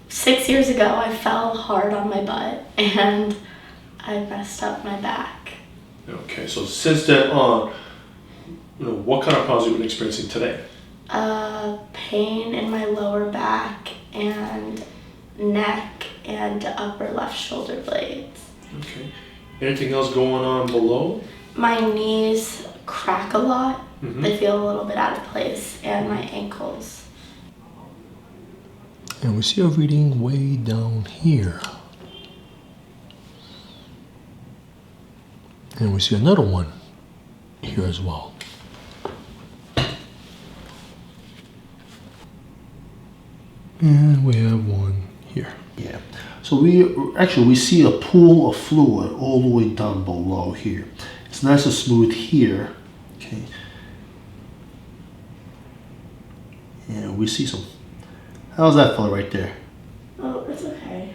6 years ago, I fell hard on my butt and I messed up my back. Okay, so since then on, what kind of problems have you been experiencing today? Pain in my lower back and neck and upper left shoulder blades. Okay. Anything else going on below? My knees crack a lot. They feel a little bit out of place, and my ankles. And we see a reading way down here. And we see another one here as well. And we have one here. Yeah. So we see a pool of fluid all the way down below here. It's nice and smooth here. Okay. And we see some. How's that fella right there? Oh, it's okay.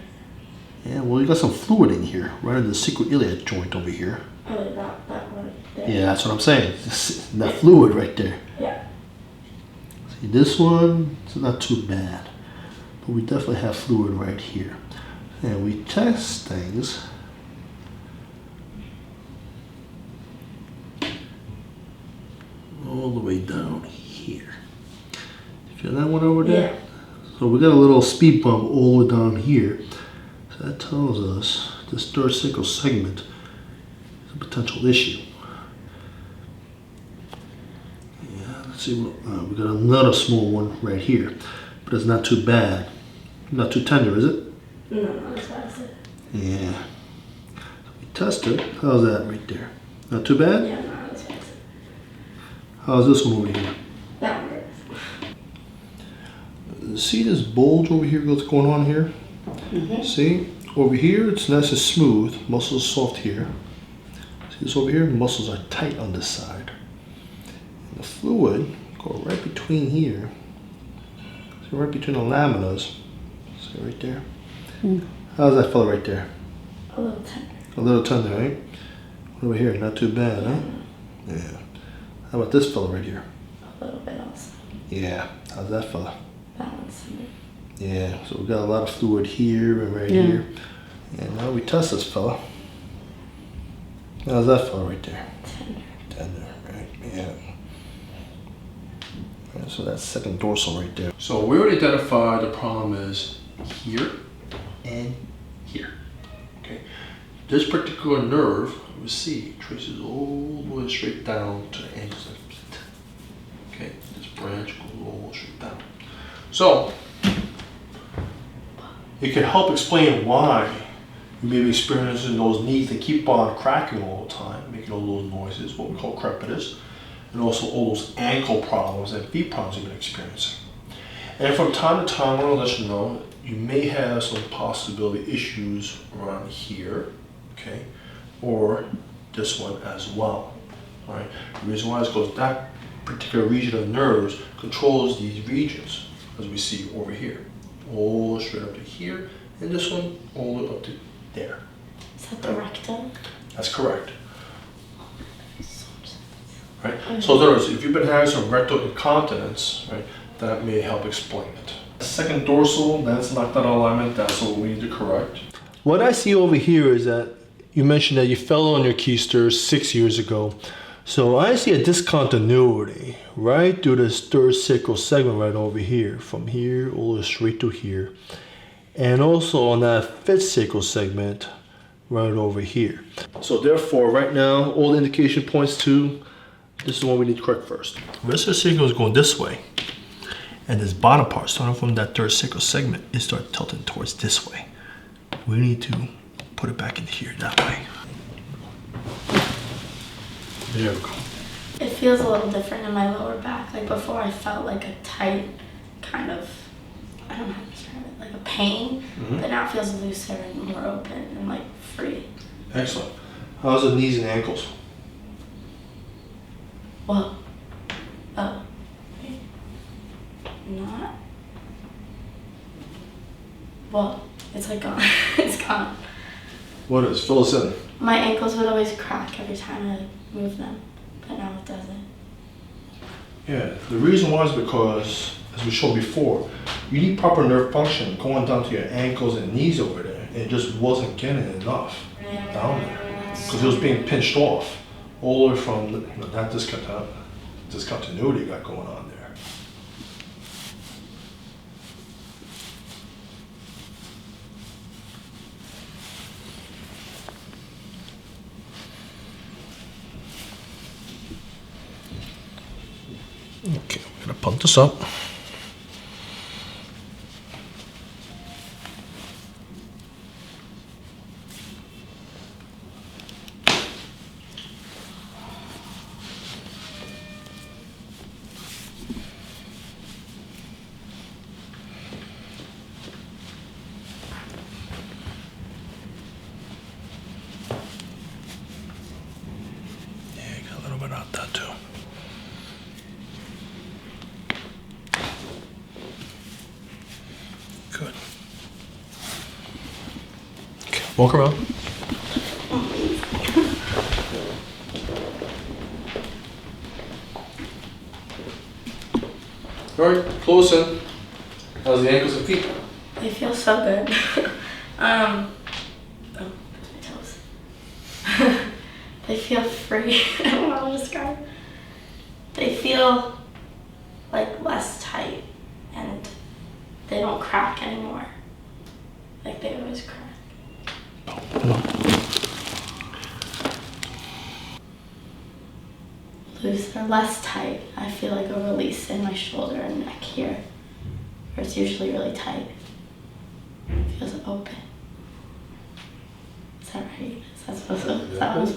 Yeah, well, you got some fluid in here, right in the sacroiliac joint over here. Oh, that one there. Yeah, that's what I'm saying. That fluid right there. Yeah. See, this one, it's not too bad. But we definitely have fluid right here. And we test things. All the way down here. Feel that one over there? Yeah. So we got a little speed bump all the way down here. So that tells us this dorsal segment is a potential issue. Yeah, let's see. We got another small one right here, but it's not too bad. Not too tender, is it? No, not as bad as it. Yeah. So we test it. How's that right there? Not too bad? Yeah, not as bad as it. How's this one over here? That one hurts. See this bulge over here that's going on here? See? Over here it's nice and smooth. Muscles soft here. See this over here? Muscles are tight on this side. And the fluid go right between here. See right between the laminas. See right there? How's that fella right there? A little tender. A little tender, right? Over here, not too bad, huh? Yeah. How about this fella right here? A little bit also. Yeah. How's that fella? That one's tender. Yeah, so we got a lot of fluid here and right here. And now we test this fella. How's that fella right there? Tender. Tender, right? Yeah. So that's second dorsal right there. So we already identified the problem is here and here. Okay. This particular nerve, we see, traces all the way straight down to the ankles and feet. Okay. This branch goes all straight down. So it can help explain why you may be experiencing those knees that keep on cracking all the time, making all those noises, what we call crepitus, and also all those ankle problems and feet problems you've been experiencing. And from time to time, I want to let you know, you may have some possibility issues around here, okay, or this one as well. All right. The reason why is because that particular region of nerves controls these regions, as we see over here, all the way straight up to here, and this one all the way up to there. Is that the rectum? That's correct. Right. So in other words, if you've been having some rectal incontinence, right, that may help explain it. Second dorsal, that's knocked out of alignment. That's what we need to correct. What I see over here is that you mentioned that you fell on your keister 6 years ago. So I see a discontinuity right through this third sacral segment right over here, from here all the way straight to here. And also on that fifth sacral segment right over here. So therefore, right now, all the indication points to this is the one we need to correct first. The rest of the sacral is going this way. And this bottom part, starting from that third sacral segment, is start tilting towards this way. We need to put it back in here that way. There we go. It feels a little different in my lower back. Like before I felt like a tight kind of, I don't know how to describe it, like a pain. But now it feels looser and more open and like free. Excellent. How's the knees and ankles? Well, wait. Not. Well, it's like gone. It's gone. What is? Fill us in. My ankles would always crack every time I move them, but now it doesn't. Yeah, the reason why is because as we showed before, you need proper nerve function going down to your ankles and knees over there. And it just wasn't getting enough down there because it was being pinched off all the way from that discontinuity got going on there. Okay, I'm gonna pump this up. Yeah, got a little bit out that too. Good. Okay, walk around. All right, close in. How's the ankles and feet? They feel so good. Oh, my toes. They feel free. I don't know how to describe it. They feel like less tight and they don't crack anymore. Like they always crack. Loose or less tight. I feel like a release in my shoulder and neck here, where it's usually really tight. It feels open. Is that right? Is that supposed to? Is that what?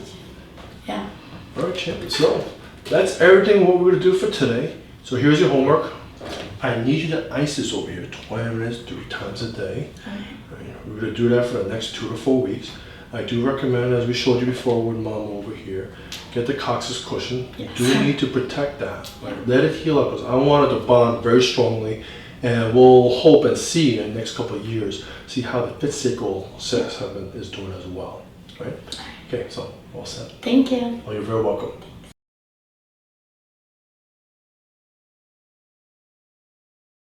Yeah. All right, champ. So that's everything what we're gonna do for today. So here's your homework. I need you to ice this over here 20 minutes, 3 times a day. Okay. Right, we're gonna do that for the next 2 to 4 weeks. I do recommend, as we showed you before with mom over here, get the coccyx cushion. You Yes. do need to protect that. Right? Let it heal up because I want it to bond very strongly, and we'll hope and see in the next couple of years, see how the fifth sacral segment is doing as well. Right? Okay, so all set. Thank you. Oh, you're very welcome.